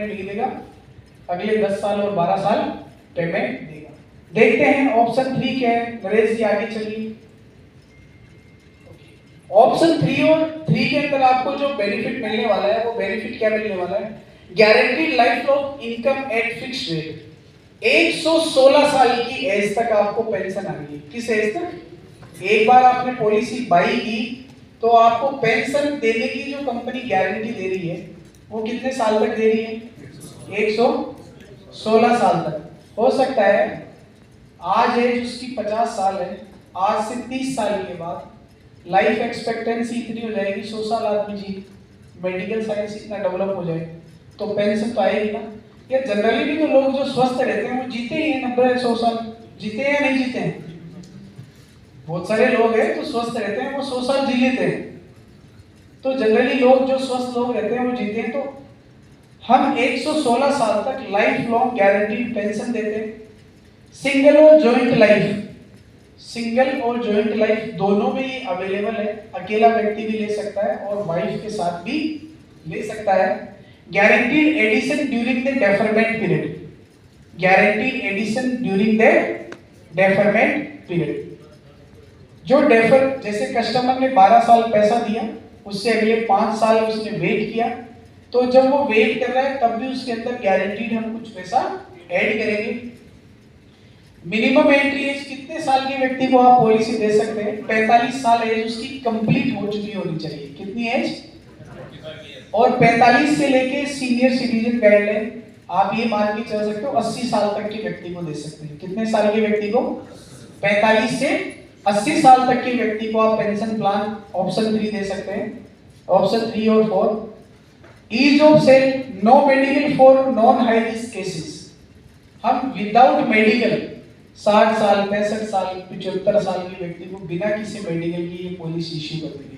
Payment नहीं देगा, अगले 10 साल और 12 साल पेमेंट देगा। देखते हैं ऑप्शन 3 क्या है। नरेश जी आगे चलिए। ऑप्शन 3 और 3 के अंदर आपको जो बेनिफिट मिलने वाला है वो बेनिफिट क्या मिलने वाला है? Guaranteed life long income eight fixed rate. 116 साल की एज तक आपको पेंशन आएगी। किस एज तक? एक बार आपने पॉलिसी बाई की तो आपको पेंशन देने की जो कंपनी गारंटी दे रही है वो कितने साल तक दे रही है? 116 साल तक। हो सकता है आज एज उसकी 50 साल है, आज से 30 साल के बाद लाइफ एक्सपेक्टेंसी इतनी हो जाएगी, 100 साल आदमी जी, मेडिकल साइंस इतना डेवलप हो जाए तो पेंशन तो आएगी ना। या जनरली भी तो लोग जो स्वस्थ रहते हैं वो जीते ही हैं 90-100 साल, जीते हैं या नहीं जीते हैं? बहुत सारे लोग हैं जो स्वस्थ रहते हैं वो 100 साल जी लेते हैं। तो जनरली लोग जो स्वस्थ लोग रहते हैं वो जीते हैं। तो हम 116 साल तक लाइफ लॉन्ग गारंटीड पेंशन देते हैं। सिंगल और जॉइंट लाइफ, सिंगल और जॉइंट लाइफ दोनों में ये अवेलेबल है। अकेला व्यक्ति भी ले सकता है और वाइफ के साथ भी ले सकता है। Guaranteed addition during the deferment period, guaranteed addition during the deferment period. जो डेफर, जैसे कस्टमर ने 12 साल पैसा दिया, उससे अगले 5 साल उसने वेट किया, तो जब वो वेट कर रहा है तब भी उसके अंदर गारंटीड हम कुछ पैसा ऐड करेंगे। मिनिमम एंट्री एज कितने साल के व्यक्ति को आप पॉलिसी दे सकते हैं? 45 साल एज उसकी कंप्लीट हो चुकी होनी चाहिए। कितनी एज? और 45 से लेके सीनियर सिटीजन गाइडलाइन आप ये मान के चल सकते हो 80 साल तक के व्यक्ति को दे सकते हैं। कितने साल के व्यक्ति को? 45 से 80 साल तक के व्यक्ति को आप पेंशन प्लान ऑप्शन 3 दे सकते हैं। ऑप्शन 3 और 4। Ease of sale, no medical for non high risk cases. हम विदाउट मेडिकल 60 साल, 65 साल, 75 साल के व्यक्ति को बिना किसी मेडिकल की ये पॉलिसी इश्यू कर देंगे।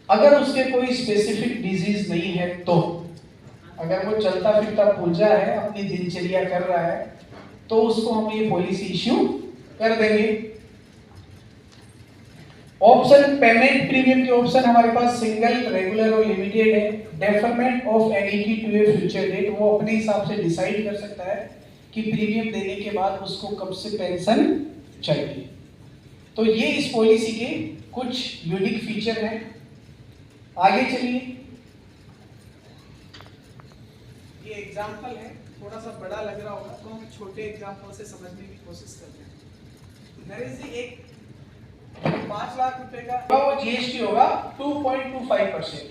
अगर उसके कोई स्पेसिफिक डिजीज नहीं है तो, अगर वो चलता फिरता पुर्जा है, अपनी दिनचर्या कर रहा है, तो उसको हम ये पॉलिसी इश्यू कर देंगे। ऑप्शन पेमेंट प्रीमियम के ऑप्शन हमारे पास सिंगल, रेगुलर और लिमिटेड है। Deferment of annuity to a future date, वो अपने हिसाब से डिसाइड कर सकता है कि प्रीमियम देने के बाद उसको कब से पेंशन चाहिए। तो ये इस पॉलिसी के कुछ यूनिक फीचर हैं। आगे चलिए। ये एग्जांपल है, थोड़ा सा बड़ा लग रहा होगा तो हम छोटे एग्जांपल से समझने की कोशिश करते हैं। नरेश जी, एक 5 लाख रुपए का वो जीएसटी होगा 2.25%,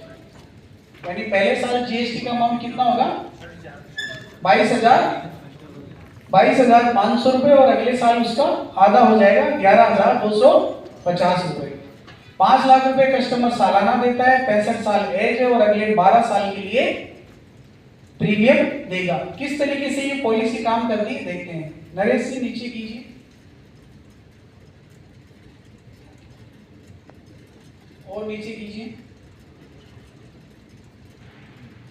यानी पहले साल जीएसटी का अमाउंट कितना होगा? 22,500 रुपए, और अगले साल उसका आधा हो जाएगा 11,250 रुपए। 5 लाख रुपए कस्टमर सालाना देता है, 65 साल एज है और अगले 12 साल के लिए प्रीमियम देगा। किस तरीके से ये पॉलिसी काम करती है देखते हैं। नरेश जी नीचे कीजिए। और नीचे कीजिए,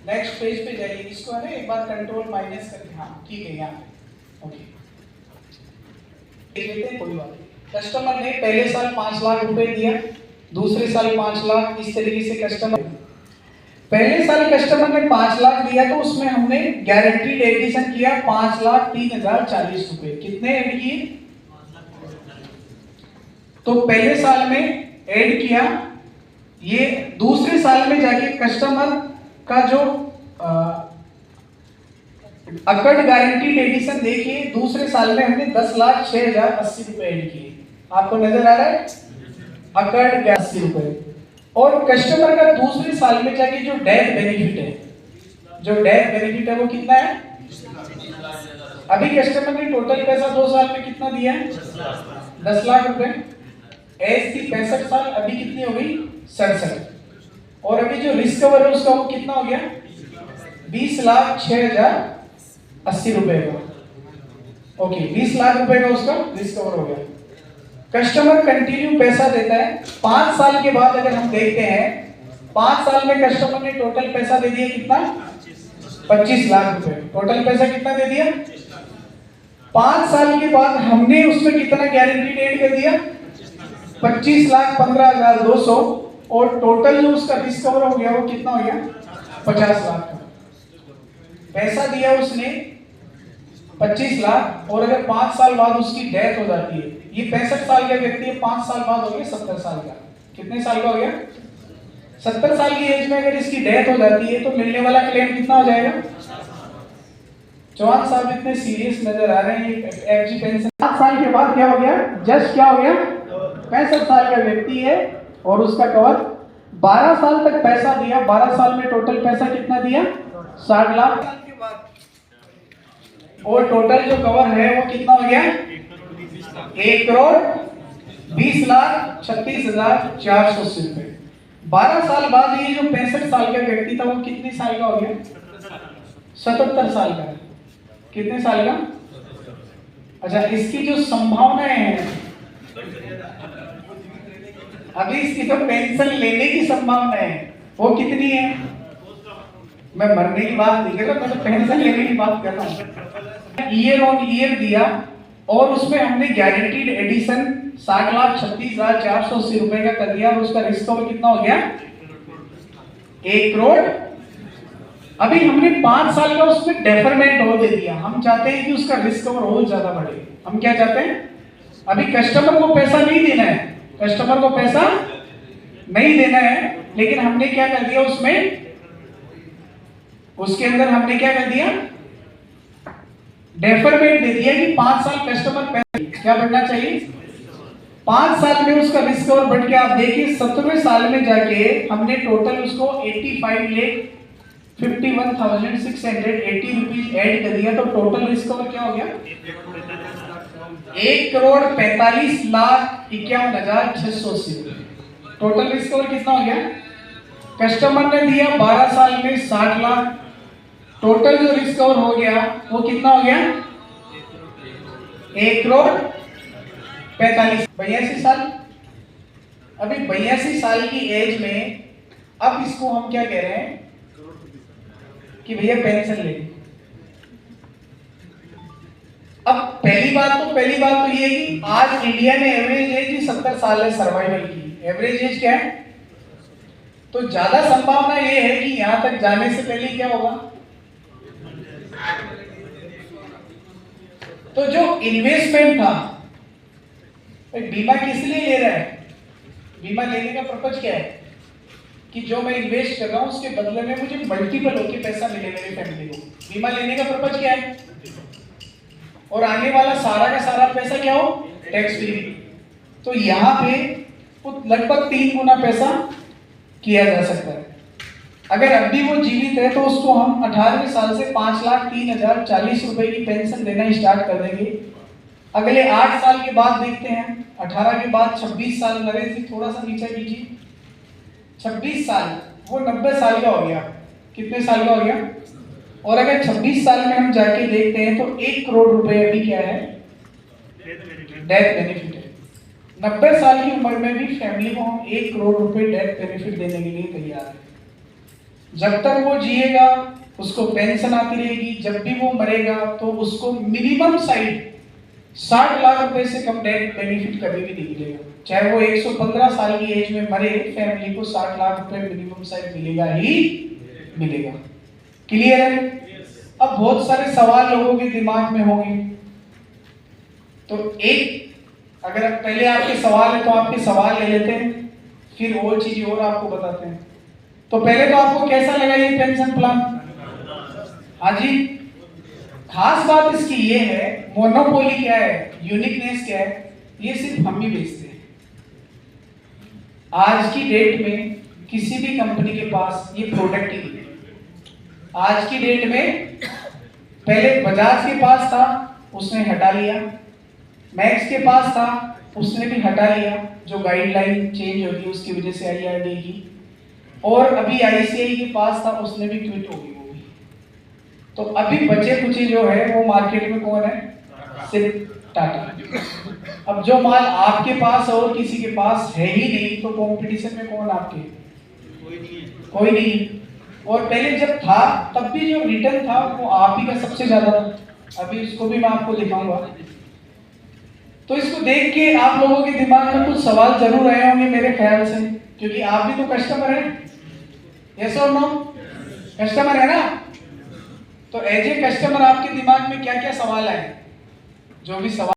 नेक्स्ट पेज पे जाइए। इसको है ना एक बार कंट्रोल माइनस करके, हाँ ठीक है, यहाँ ओके लेते हैं, कोई बात नहीं। कस्टमर ने पहले साल 5 लाख रुपए दिया, दूसरे साल 5 लाख, इस तरीके से कस्टमर, पहले साल कस्टमर ने 5 लाख दिया तो उसमें हमने गारंटीड एडिशन किया 5,03,040 रुपए। कितने ऐड किए? तो पहले साल में ऐड किया, ये दूसरे साल में जाके कस्टमर का जो अकड़ गारंटीड एडिशन देखिए, दूसरे साल में हमने 10,06,080 रुपए ऐड किए। आपको नजर आ रहा है? अकड़ 80 रुपए। और कस्टमर का दूसरे साल में जाके जो डेथ बेनिफिट है, जो डेथ बेनिफिट है वो कितना है? अभी कस्टमर ने टोटल पैसा 2 साल में कितना दिया है? 10 लाख रुपए। एज थी 65 साल, अभी कितनी हो गई? 67। और अभी जो रिस्क कवर है उसका वो कितना हो गया? 20,06,080 रुपए का। ओके, 20 लाख रुपए का उसका रिस्क कवर हो गया। कस्टमर कंटिन्यू पैसा देता है। 5 साल के बाद अगर हम देखते हैं, 5 साल में कस्टमर ने टोटल पैसा दे दिया कितना? 25 लाख रुपए। टोटल पैसा कितना दे दिया? 5 साल के बाद हमने उसमें कितना गारंटीड एड कर दिया? 25,15,200, और टोटल जो उसका रिस्क कवर हो गया वो कितना हो गया? 50 लाख का। पैसा दिया उसने 25 लाख, और अगर 5 साल बाद उसकी डेथ हो जाती है, ये 65 साल का व्यक्ति है, 5 साल बाद हो गया 70 साल का, कितने साल का हो गया? 70 साल की एज में अगर इसकी डेथ हो जाती है तो मिलने वाला क्लेम कितना हो जाएगा? चौहान साहब इतने सीरियस नजर आ रहे हैं। एफजी पेंशन 7 साल के बाद क्या हो गया? जस्ट क्या हो गया? 65 साल का व्यक्ति है और उसका कवर 12 साल तक पैसा दिया, 12 साल में टोटल पैसा कितना दिया? 60 लाख के बाद, और टोटल जो कवर है वो कितना हो गया? 1,20,36,480 रुपए। 12 साल बाद ये जो 65 साल का व्यक्ति था वो कितने साल का हो गया? 77 साल का। कितने साल का? अच्छा, इसकी जो संभावनाएं हैं, अभी इसकी तो पेंशन लेने की संभावना है वो कितनी है? मैं मरने की बात नहीं कर रहा, मैं तो पेंशन लेने की बात कर रहा हूं। ईयर ऑन ईयर दिया और उसमें हमने गारंटीड एडिशन 60,36,480 रुपए का कर दिया, और उसका रिस्क कवर कितना हो गया? 1 करोड़। अभी हमने 5 साल का उसमें डेफरमेंट हो दे दिया। हम चाहते हैं कि उसका रिस्क कवर और ज्यादा बढ़े। हम क्या चाहते हैं? अभी कस्टमर को पैसा नहीं देना है, कस्टमर को पैसा नहीं देना है, लेकिन हमने क्या कर दिया उसमें, उसके अंदर हमने क्या कर दिया? डेफरमेंट दे दिया कि 5 साल कस्टमर पैसा क्या बढ़ना चाहिए? 5 साल में उसका रिस्क कवर बढ़ के आप देखिए 17वें साल में जाके हमने टोटल उसको 85,51,680 रुपीज ऐड कर दिया, तो टोटल रिस्क कवर क्या हो गया? 1,45,51,680 रुपए। टोटल रिस्क कवर कितना हो गया? कस्टमर ने दिया 12 साल में 60 लाख, टोटल जो रिस्क कवर हो गया वो कितना हो गया? 1,45,00,000। 82 साल। अभी 82 साल की एज में अब इसको हम क्या कह रहे हैं कि भैया पेंशन ले। अब पहली बात तो ये है कि आज इंडिया में एवरेज एज ही 70 साल है सर्वाइवल की। एवरेज एज क्या है? तो ज्यादा संभावना ये है कि यहां तक जाने से पहले क्या होगा? तो जो इन्वेस्टमेंट था, बीमा किस लिए ले रहा है? बीमा लेने का पर्पज क्या है? कि जो मैं इन्वेस्ट कर रहा हूं उसके बदले में मुझे मल्टीपल होके पैसा मिले मेरी फैमिली को। बीमा लेने का पर्पज क्या है? और आने वाला सारा का सारा पैसा क्या हो? Tax free. तो यहाँ पे लगभग 3 गुना पैसा किया जा सकता है। अगर अब भी वो जीवित है तो उसको हम 18वें साल से 5,03,040 रुपए की पेंशन देना स्टार्ट कर देंगे। अगले 8 साल के बाद देखते हैं, 18 के बाद 26 साल, नरेश जी थोड़ा सा नीचे कीजिए, 26 साल, वो 90 साल का हो गया। कितने साल का हो गया? और अगर 26 साल में हम जाके देखते हैं तो 1 करोड़ रुपए अभी क्या है? डेथ बेनिफिट है। 90 साल की उम्र में भी फैमिली को हम 1 करोड़ रुपए डेथ बेनिफिट देने के लिए तैयार है। जब तक वो जिएगा उसको पेंशन आती रहेगी, जब भी वो मरेगा तो उसको मिनिमम साइड 60 लाख रुपए से कम डेथ बेनिफिट कभी भी नहीं मिलेगा। चाहे वो 115 साल की एज में मरे, फैमिली को 60 लाख रुपए मिनिमम साइड मिलेगा ही मिलेगा। क्लियर है? अब बहुत सारे सवाल लोगों के दिमाग में होंगे, तो एक अगर पहले आपके सवाल है तो आपके सवाल ले लेते हैं, फिर वो चीज और आपको बताते हैं। तो पहले तो आपको कैसा लगा ये पेंशन प्लान? हाँ जी, खास बात इसकी ये है, मोनोपोली क्या है, यूनिकनेस क्या है, ये सिर्फ हम ही बेचते हैं। आज की डेट में किसी भी कंपनी के पास ये प्रोडक्ट ही नहीं है। आज की डेट में पहले बजाज के पास था, उसने हटा लिया, मैक्स के पास था, उसने भी हटा लिया, जो गाइडलाइन चेंज होगी उसकी वजह से IRDAI की, और अभी ICICI के पास था, उसने भी क्विट हो गई वो भी। तो अभी बचे कुचे जो है वो मार्केट में कौन है? सिर्फ टाटा। अब जो माल आपके पास और किसी के पास है ही नहीं, तो कंपटीशन में कौन आपके? कोई नहीं। और पहले जब था तब भी जो रिटर्न था वो आप ही का सबसे ज्यादा था। अभी इसको भी मैं आपको दिखाऊंगा। तो इसको देख के आप लोगों के दिमाग में कुछ सवाल जरूर आए होंगे मेरे ख्याल से, क्योंकि आप भी तो कस्टमर हैं। यस और नो? कस्टमर है ना? तो एज ए कस्टमर आपके दिमाग में क्या क्या सवाल आए? जो भी सवाल